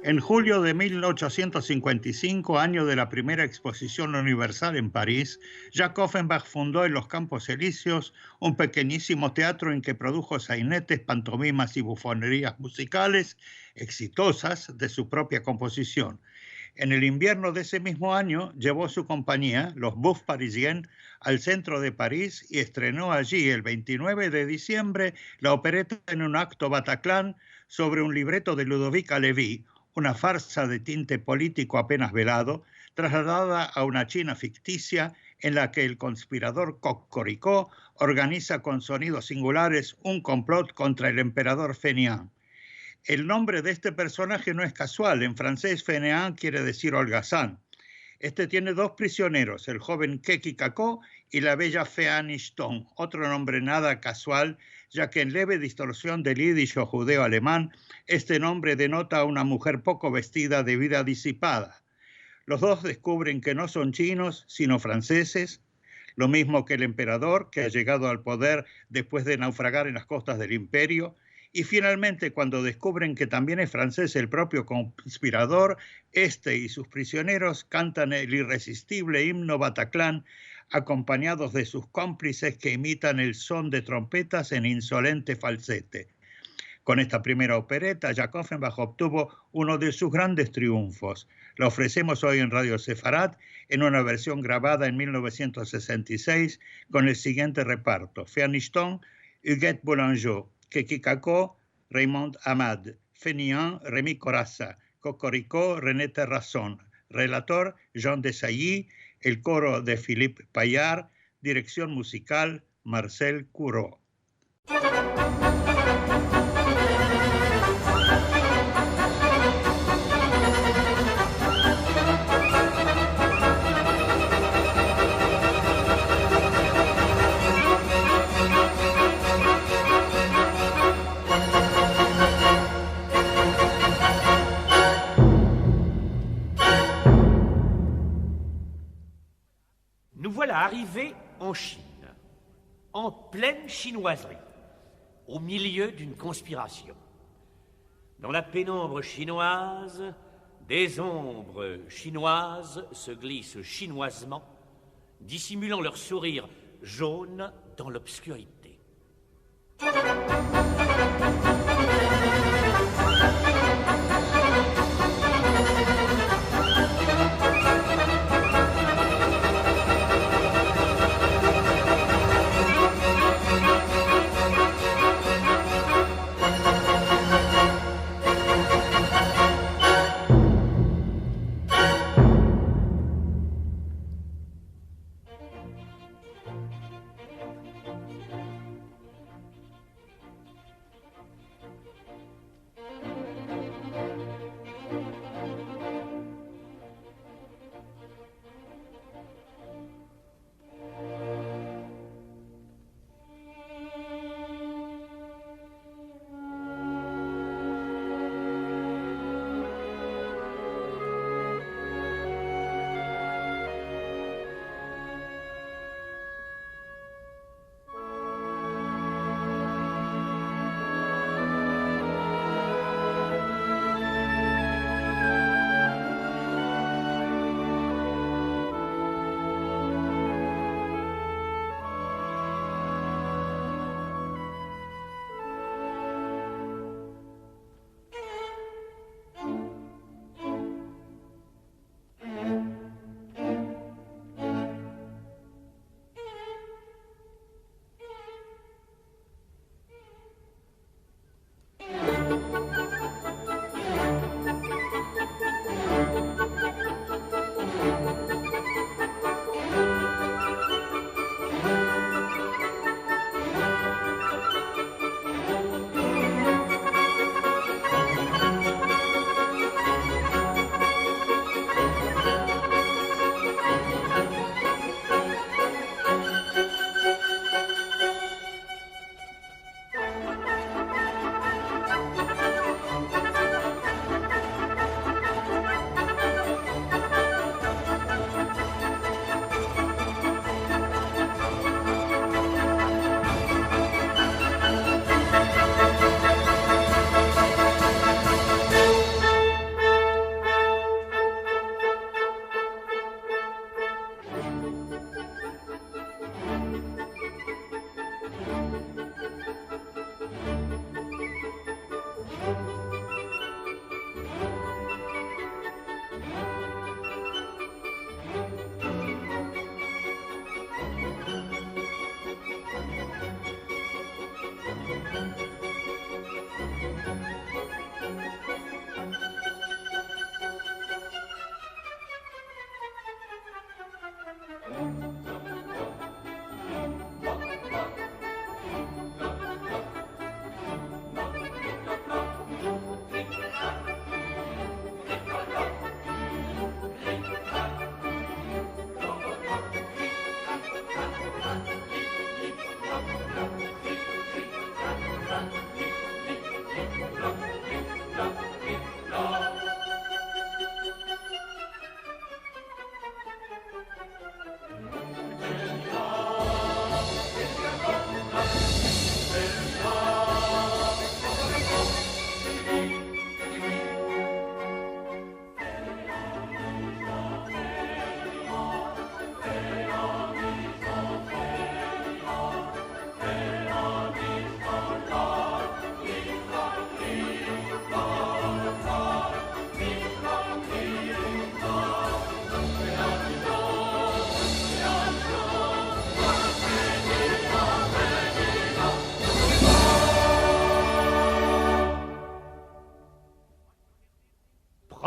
En julio de 1855, año de la primera exposición universal en París, Jacques Offenbach fundó en los Campos Elíseos un pequeñísimo teatro en que produjo sainetes, pantomimas y bufonerías musicales exitosas de su propia composición. En el invierno de ese mismo año llevó su compañía, los Bouffes Parisiens, al centro de París y estrenó allí el 29 de diciembre la opereta en un acto Bataclan sobre un libreto de Ludovic Halévy, una farsa de tinte político apenas velado, trasladada a una China ficticia en la que el conspirador Cocoricó organiza con sonidos singulares un complot contra el emperador Fenian. El nombre de este personaje no es casual. En francés, Fainéant quiere decir holgazán. Este tiene dos prisioneros, el joven Keki Kakó y la bella Fea Nishton, otro nombre nada casual, ya que en leve distorsión del yiddish o judeo-alemán, este nombre denota a una mujer poco vestida de vida disipada. Los dos descubren que no son chinos, sino franceses, lo mismo que el emperador, que ha llegado al poder después de naufragar en las costas del imperio. Y finalmente, cuando descubren que también es francés el propio conspirador, este y sus prisioneros cantan el irresistible himno Bataclan, acompañados de sus cómplices que imitan el son de trompetas en insolente falsete. Con esta primera opereta, Jacques Offenbach obtuvo uno de sus grandes triunfos. La ofrecemos hoy en Radio Sefarad en una versión grabada en 1966 con el siguiente reparto: Fea Nishton, Huguette Boulanger; Keki Kakó, Raymond Amad; Fainéant, Rémy Corazza; Cocoricó, René Terrasson; relator, Jean Desailly; el coro de Philippe Paillard; dirección musical, Marcel Courreau. Nous voilà arrivés en Chine, en pleine chinoiserie, au milieu d'une conspiration. Dans la pénombre chinoise, des ombres chinoises se glissent chinoisement, dissimulant leur sourire jaune dans l'obscurité.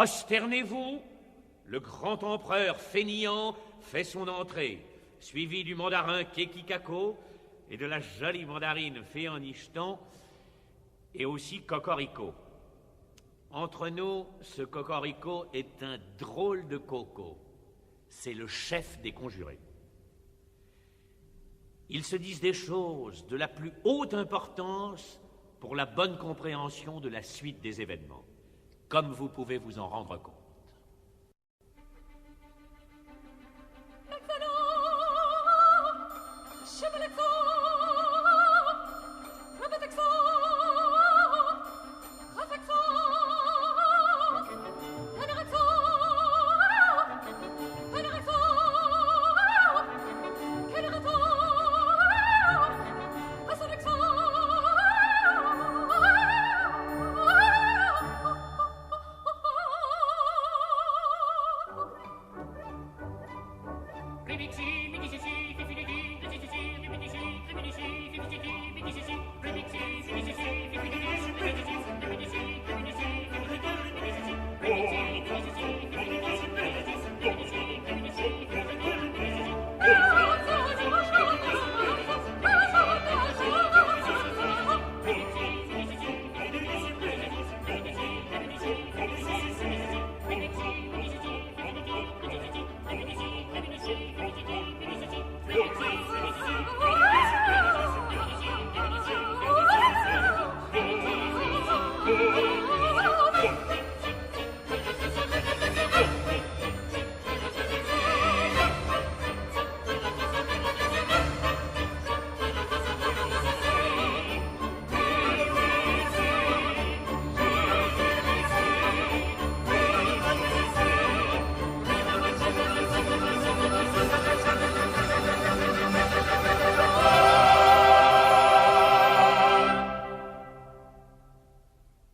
Prosternez-vous. Le grand empereur fainéant fait son entrée, suivi du mandarin Kekikako et de la jolie mandarine Féanichetan, et aussi Cocorico. Entre nous, ce Cocorico est un drôle de coco. C'est le chef des conjurés. Ils se disent des choses de la plus haute importance pour la bonne compréhension de la suite des événements, comme vous pouvez vous en rendre compte.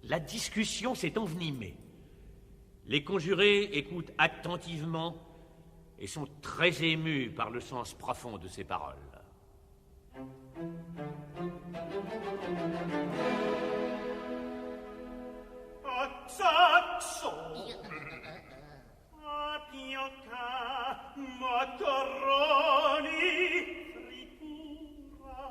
La discussion s'est envenimée. Les conjurés écoutent attentivement et sont très émus par le sens profond de ces paroles. Saxo, Apioca, Macaroni, fritura.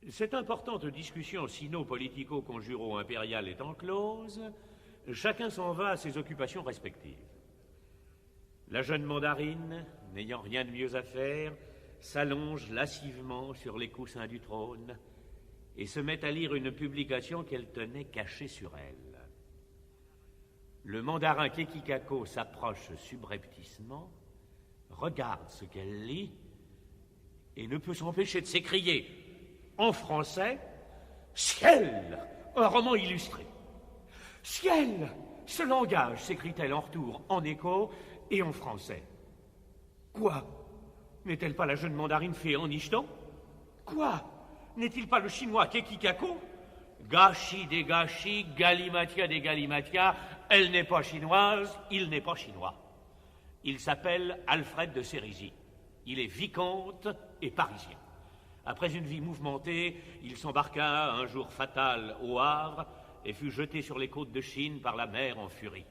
Cette importante discussion sino-politico-conjuro-impériale étant close, chacun s'en va à ses occupations respectives. La jeune mandarine, n'ayant rien de mieux à faire, s'allonge lascivement sur les coussins du trône et se met à lire une publication qu'elle tenait cachée sur elle. Le mandarin Kekikako s'approche subrepticement, regarde ce qu'elle lit et ne peut s'empêcher de s'écrier en français « Ciel !» un roman illustré. « Ciel !» ce langage, s'écrie-t-elle en retour, en écho et en français. Quoi? N'est-elle pas la jeune mandarine fée en Nichetan? Quoi? N'est-il pas le chinois Kekikako? Gâchis des gâchis, galimatia des galimatia, elle n'est pas chinoise, il n'est pas chinois. Il s'appelle Alfred de Sérisy. Il est vicomte et parisien. Après une vie mouvementée, il s'embarqua un jour fatal au Havre et fut jeté sur les côtes de Chine par la mer en furie.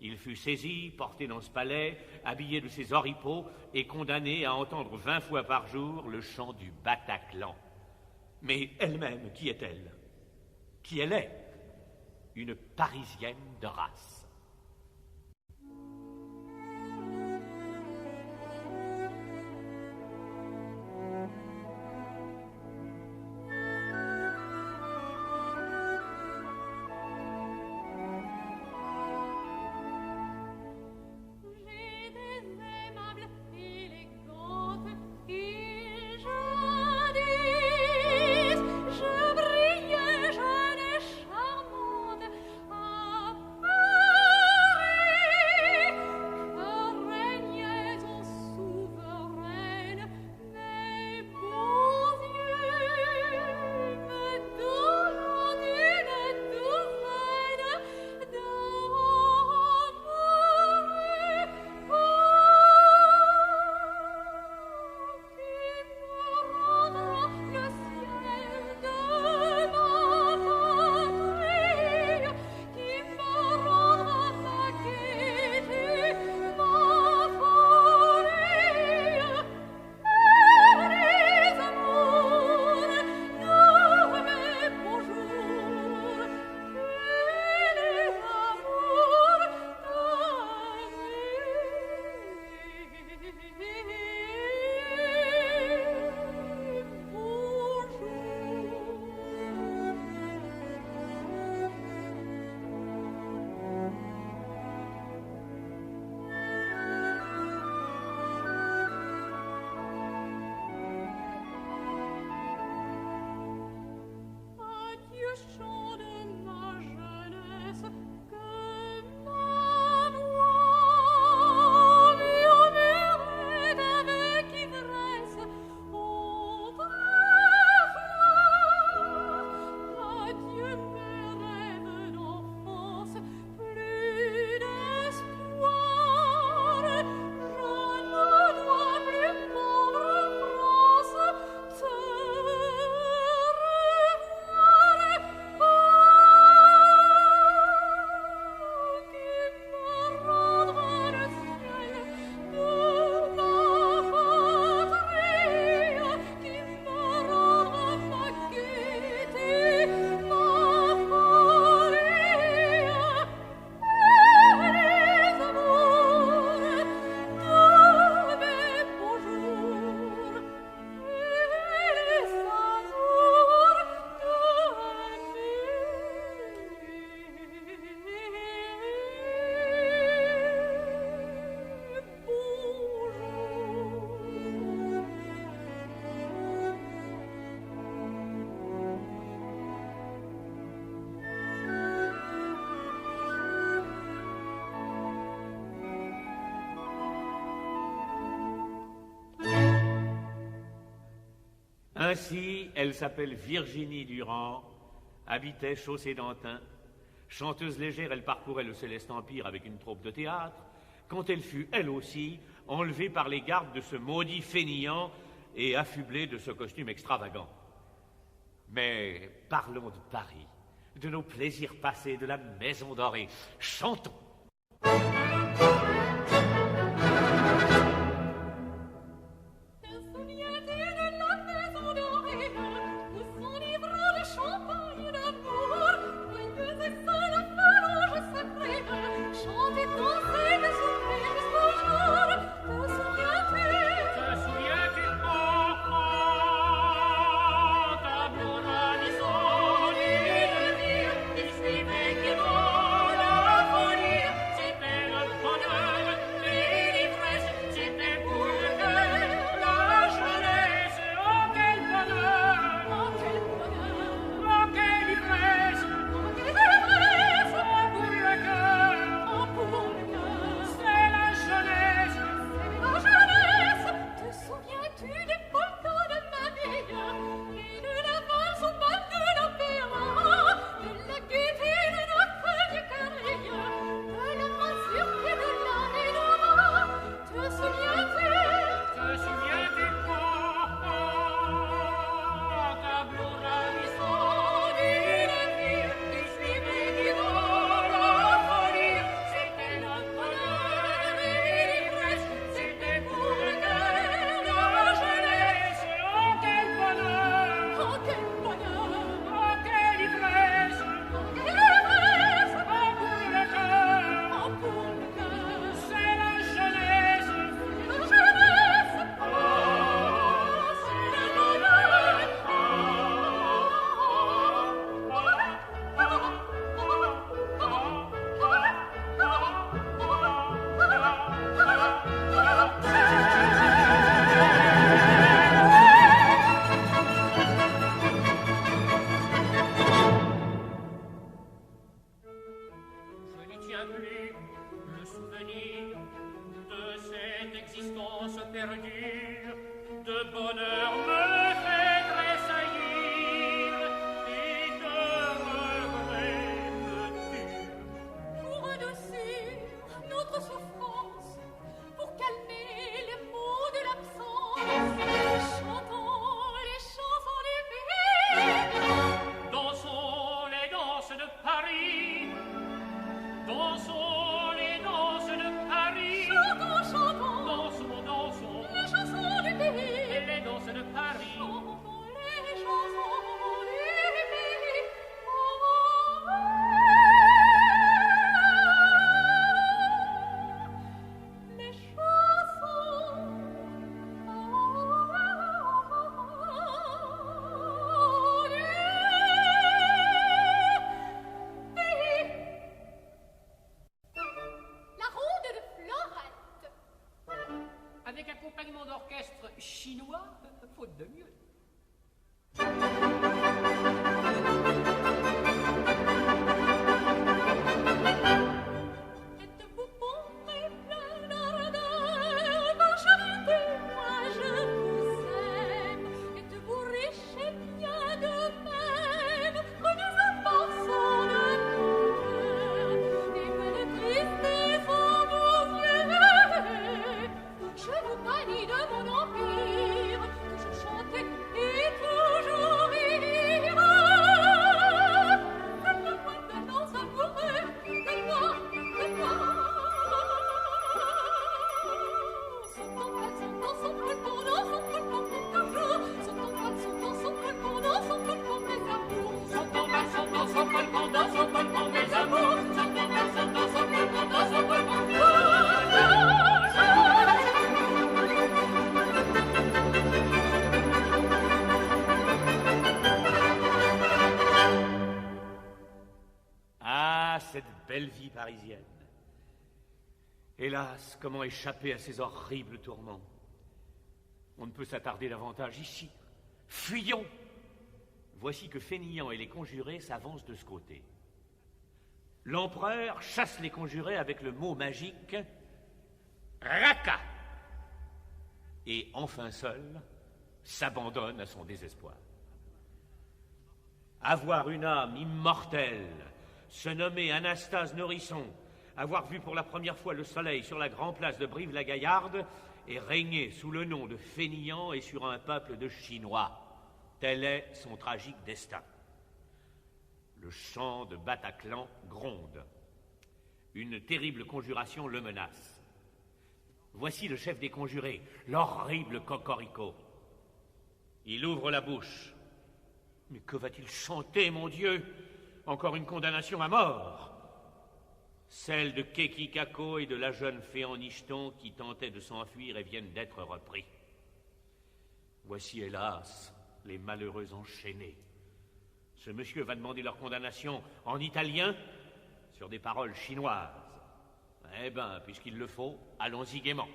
Il fut saisi, porté dans ce palais, habillé de ses oripeaux et condamné à entendre 20 fois par jour le chant du Bataclan. Mais elle-même, qui est-elle? Qui elle est? Une Parisienne de race. Ainsi, elle s'appelle Virginie Durand, habitait Chaussée-d'Antin. Chanteuse légère, elle parcourait le Céleste Empire avec une troupe de théâtre, quand elle fut, elle aussi, enlevée par les gardes de ce maudit fainéant et affublée de ce costume extravagant. Mais parlons de Paris, de nos plaisirs passés, de la Maison Dorée. Chantons. Pero cette belle vie parisienne. Hélas, comment échapper à ces horribles tourments? On ne peut s'attarder davantage ici. Fuyons! Voici que Fainéant et les conjurés s'avancent de ce côté. L'empereur chasse les conjurés avec le mot magique « Raka » et, enfin seul, s'abandonne à son désespoir. Avoir une âme immortelle, se nommer Anastase Nourrisson, avoir vu pour la première fois le soleil sur la grande place de Brive-la-Gaillarde et régner sous le nom de Fainéant et sur un peuple de Chinois. Tel est son tragique destin. Le chant de Bataclan gronde. Une terrible conjuration le menace. Voici le chef des conjurés, l'horrible Cocorico. Il ouvre la bouche. Mais que va-t-il chanter, mon Dieu? Encore une condamnation à mort. Celle de Kekikako et de la jeune Féan Nicheton qui tentaient de s'enfuir et viennent d'être repris. Voici, hélas, les malheureux enchaînés. Ce monsieur va demander leur condamnation en italien sur des paroles chinoises. Eh bien, puisqu'il le faut, allons-y gaiement.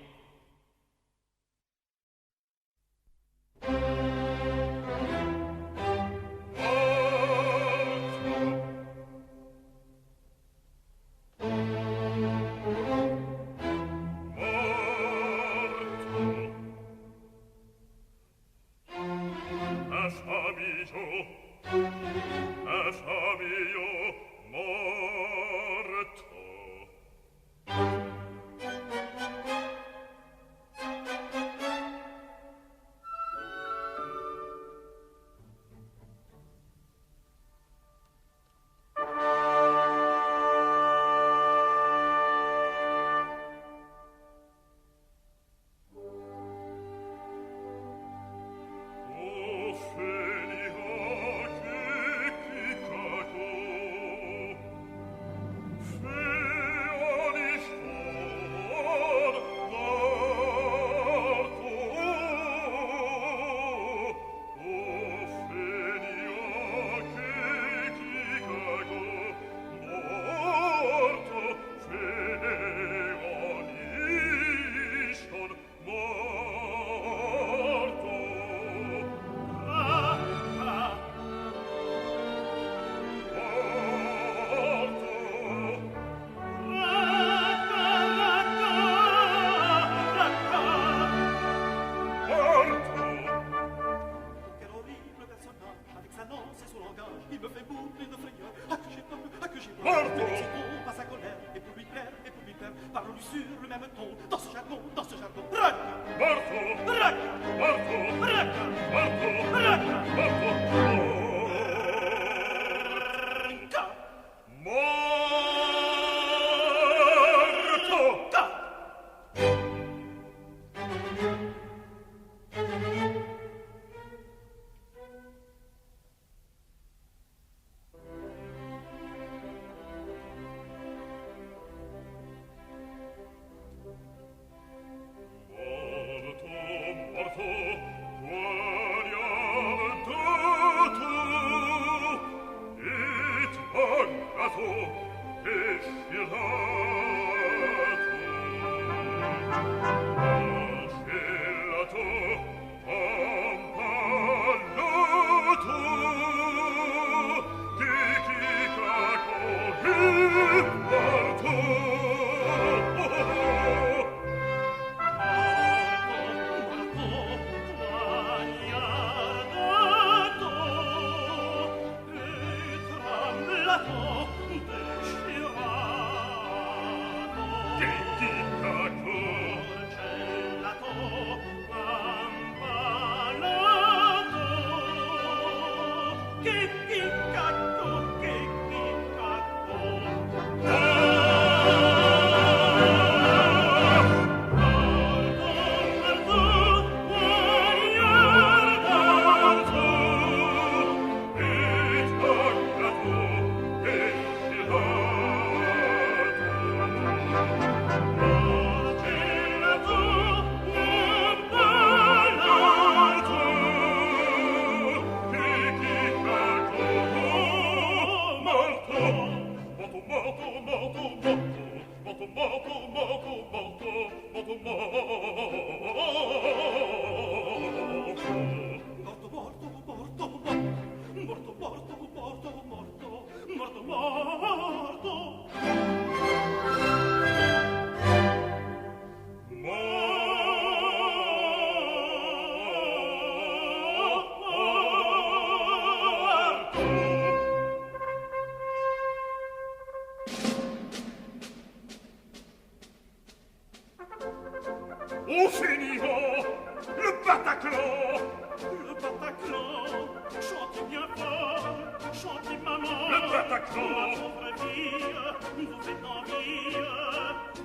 gentil maman, le Bataclan, ma pauvre fille, vous faites envie.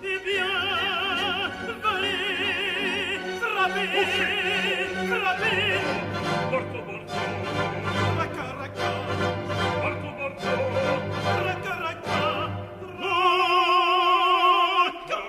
Eh bien, venez, frappez, frappez. morto, morto, Racca, racca, morto, morto, racca, racca, racca,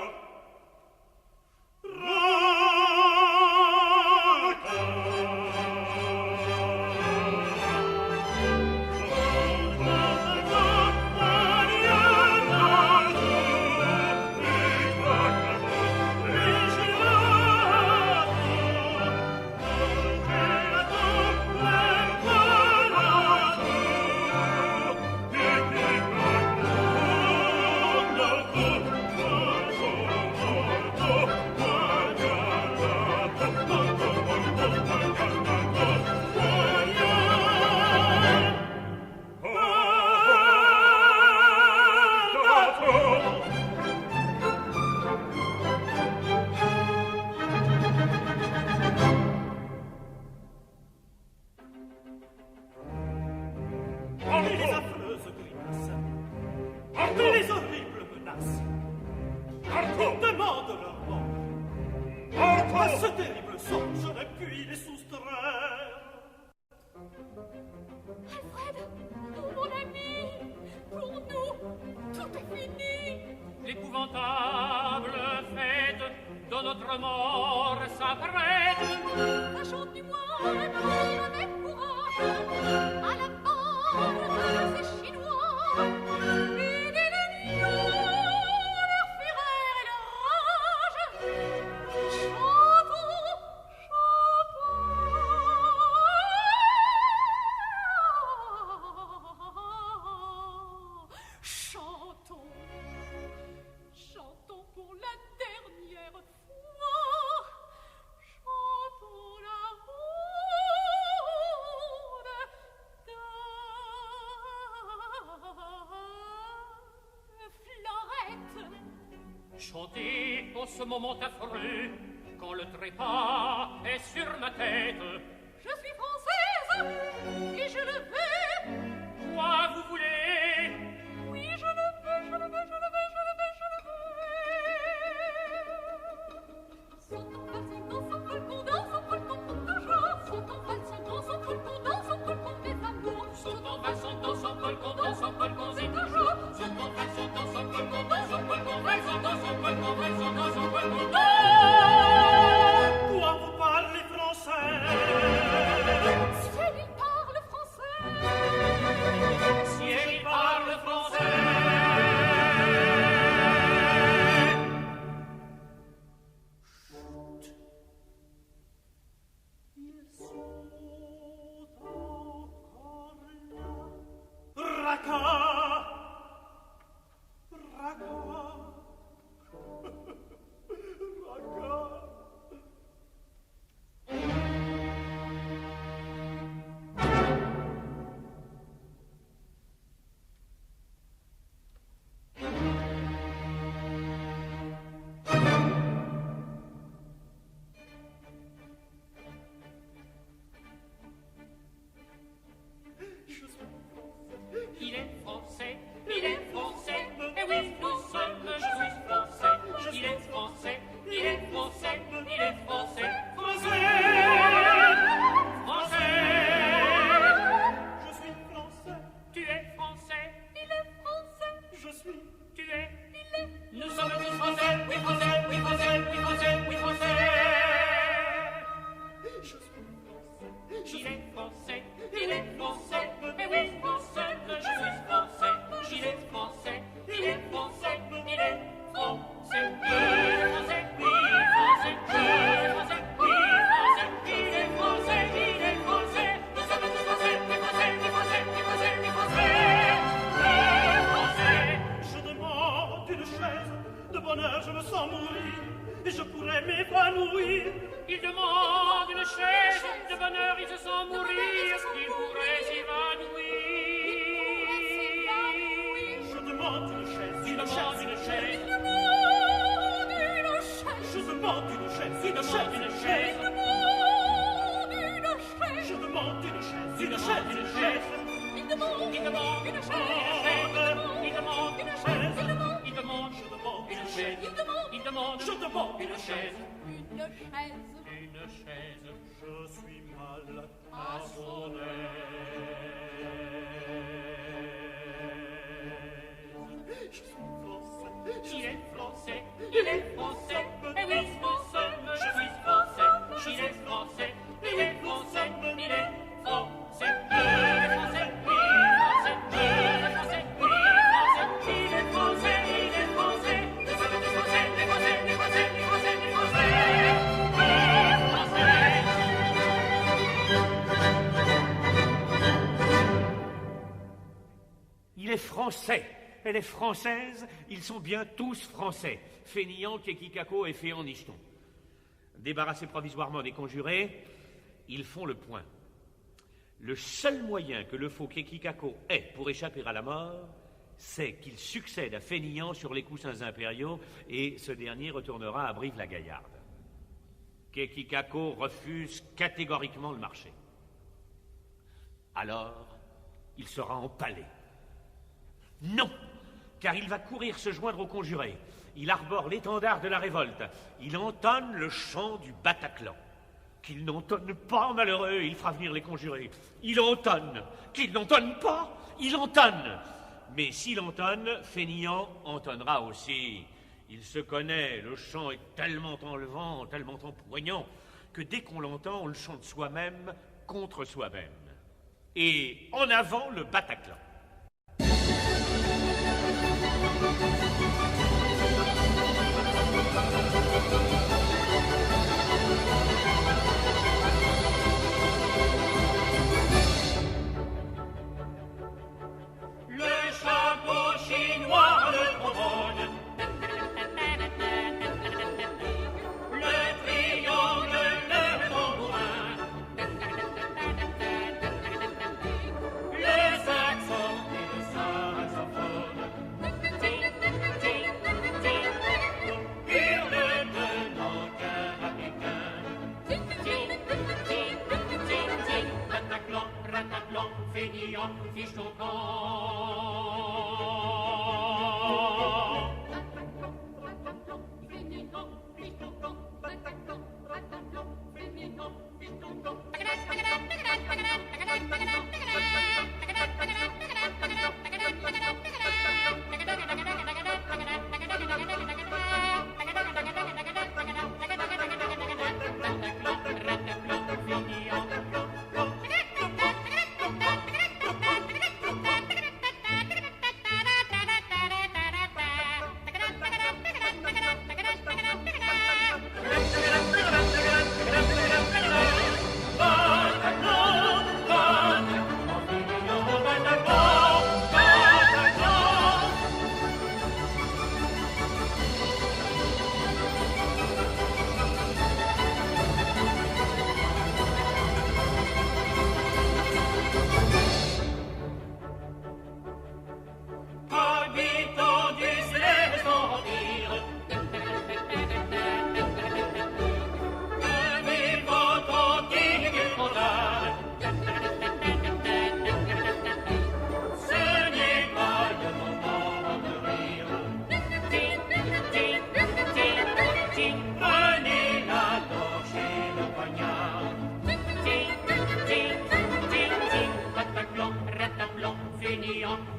les affreuses grimaces, les horribles menaces, ils demandent leur mort. À ce terrible sort, je ne puis les soustraire. Alfred, mon ami, pour nous, tout est fini. L'épouvantable fête de notre mort s'apprête. Sachant du moins mourir avec courage, à la mort de ces Chinois, et des lions, leur fureur et leur rage. Chantons, chantons. Chantons pour la dernière fois. Chantons la ronde de Fleurette. Chantez en ce moment affreux, quand le trépas est sur ma tête. Je suis française et je le veux. Quoi vous voulez? Oui, je le veux, je le veux, je le veux, je le veux, je le veux. Sautons, valsons, dansons, polkons, dansons, polkons pour toujours. Sautons, valsons, dansons, polkons, dansons, polkons des amours. Sautons, valsons, dansons, polkons et toujours. Sautons, valsons, dansons, polkons, valsons, dansons, polkons. Quoi vous parlez français? Si elle parle français. Si elle parle français. Ils sont encore là. Racca, racca, racca. Il est français, il est français, et oui, nous sommes, je suis français. Il est français, il est français, il est français, français, français. Je suis français, Tu es français, Il est français, je suis. tu es, il est. nous sommes tous français, oui français, oui français, oui français, oui français. Je suis français, Il est français, il est français, et oui, nous sommes, je suis français. Il est français, il est français, il est français, il est français, oui français, il est français, oui français, il est français, il est français. Nous sommes tous français, oui français, oui français, oui français, oui français, oui français. je demande une chaise. De bonheur, je me sens mourir. Et je pourrais m'évanouir. Il demande une chaise, de bonheur il se sent mourir, il pourrait s'évanouir. Je demande une chaise. Il demande une chaise, Je demande une chaise. il demande une chaise, Je demande une chaise. il demande une chaise, Il demande Une chaise, Je suis mal à son Je suis français. Il est français, il est français, et oui, français, je suis français. Il est français, il est français, il est français. Il est français, il est français, il est français, il est français, il est français. Les Français, les Français, les Français, les Français, les Français, les Français, Il est français. Elle est française, ils sont bien tous français. Fainéant, Kekikako et Féant Nicheton. Débarrassés provisoirement des conjurés, ils font le point. Le seul moyen que le faux Kekikako ait pour échapper à la mort, c'est qu'il succède à Fainéant sur les coussins impériaux et ce dernier retournera à Brive-la-Gaillarde. Kekikako refuse catégoriquement le marché. Alors, il sera empalé. Non, car il va courir se joindre aux conjurés. Il arbore l'étendard de la révolte. Il entonne le chant du Bataclan. Qu'il n'entonne pas, malheureux, il fera venir les conjurés. Il entonne. Qu'il n'entonne pas, il entonne. Mais s'il entonne, Fainéant entonnera aussi. Il se connaît, le chant est tellement enlevant, tellement empoignant, que dès qu'on l'entend, on le chante soi-même contre soi-même. Et en avant le Bataclan. le chapeau chinois, le trombone, le triangle, le tambourin, le saxon et le saxophone, hurle de Nankin à Pékin, Bataclan, Rataclan, Fainéant, fiche ton camp.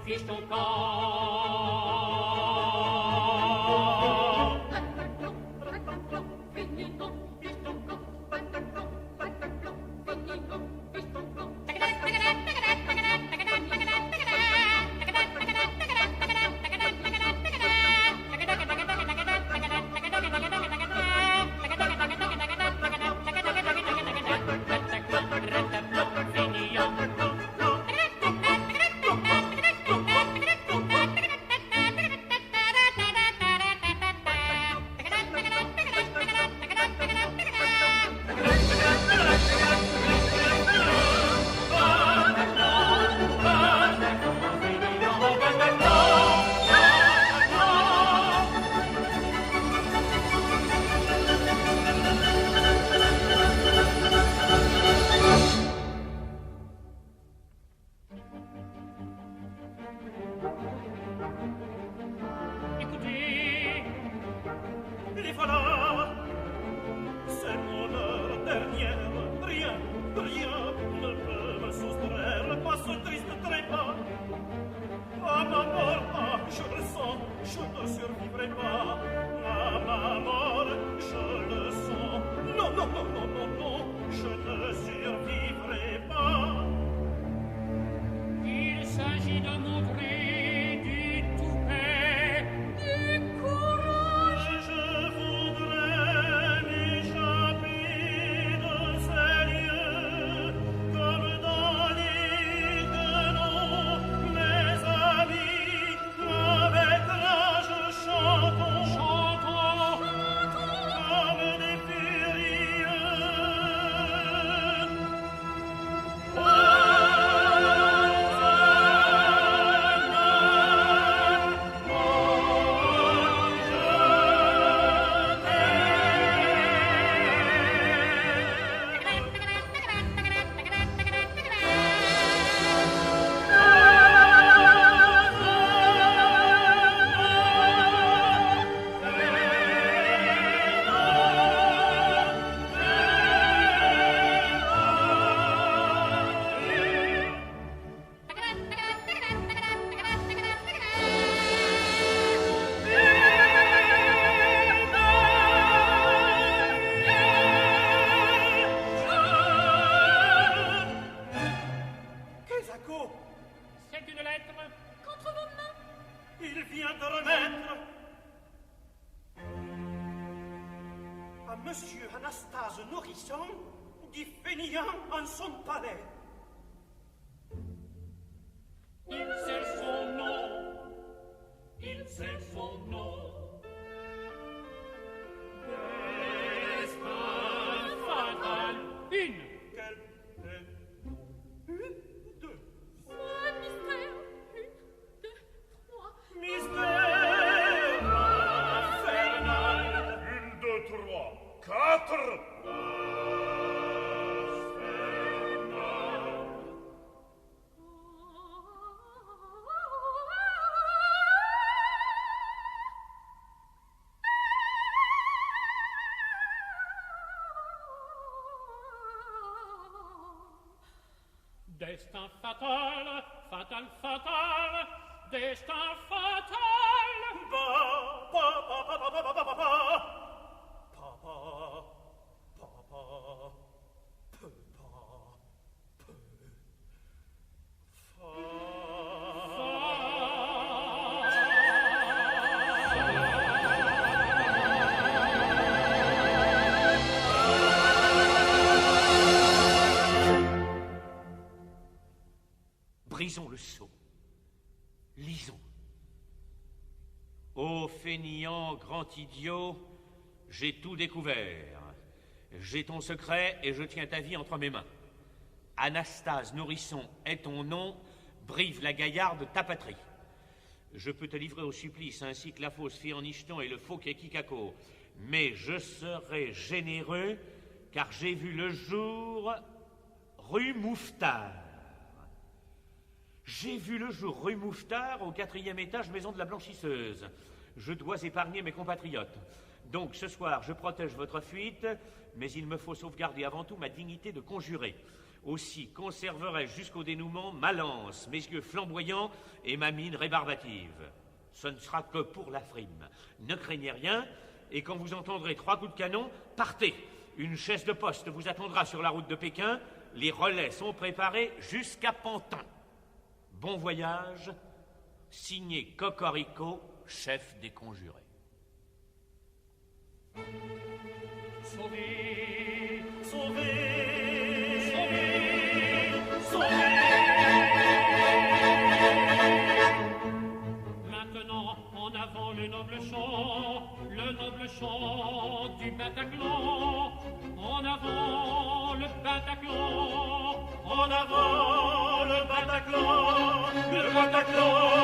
Fiche ton camp. de lettres? Contre vos mains. Il vient de remettre à Monsieur Anastase Nourrisson, dit fainéant en son palais. Il sait son nom. Il sait son nom. Destin fatal. Une. Quel est une, deux, Un mystère. Une, deux, trois. mystère infernal. 1, 2, 3, 4. Destin fatal, fatal, fatal, destin fatal. Ba, ba, ba, ba, ba, ba, ba, ba, ba. Pa, pa, pa, pa, pe, pa, pe. Fa. Brisons le sceau. Lisons. Ô fainéant grand idiot, j'ai tout découvert. J'ai ton secret et je tiens ta vie entre mes mains. Anastase Nourrisson est ton nom, Brive la Gaillarde ta patrie. Je peux te livrer au supplice ainsi que la fausse fille en Nicheton et le faux Kekikako, mais je serai généreux car j'ai vu le jour rue Mouffetard. J'ai vu le jour rue Mouffetard, au 4e étage, maison de la blanchisseuse. Je dois épargner mes compatriotes. Donc ce soir, je protège votre fuite, mais il me faut sauvegarder avant tout ma dignité de conjuré. Aussi conserverai-je jusqu'au dénouement ma lance, mes yeux flamboyants et ma mine rébarbative. Ce ne sera que pour la frime. Ne craignez rien, et quand vous entendrez 3 coups de canon, partez. Une chaise de poste vous attendra sur la route de Pékin. Les relais sont préparés jusqu'à Pantin. Bon voyage, signé Cocorico, chef des conjurés. Sauvé, Sauvé, sauvé, sauvé. Maintenant, en avant le noble chant du Bataclan. En avant le Bataclan. En avant le Bataclan, le Bataclan.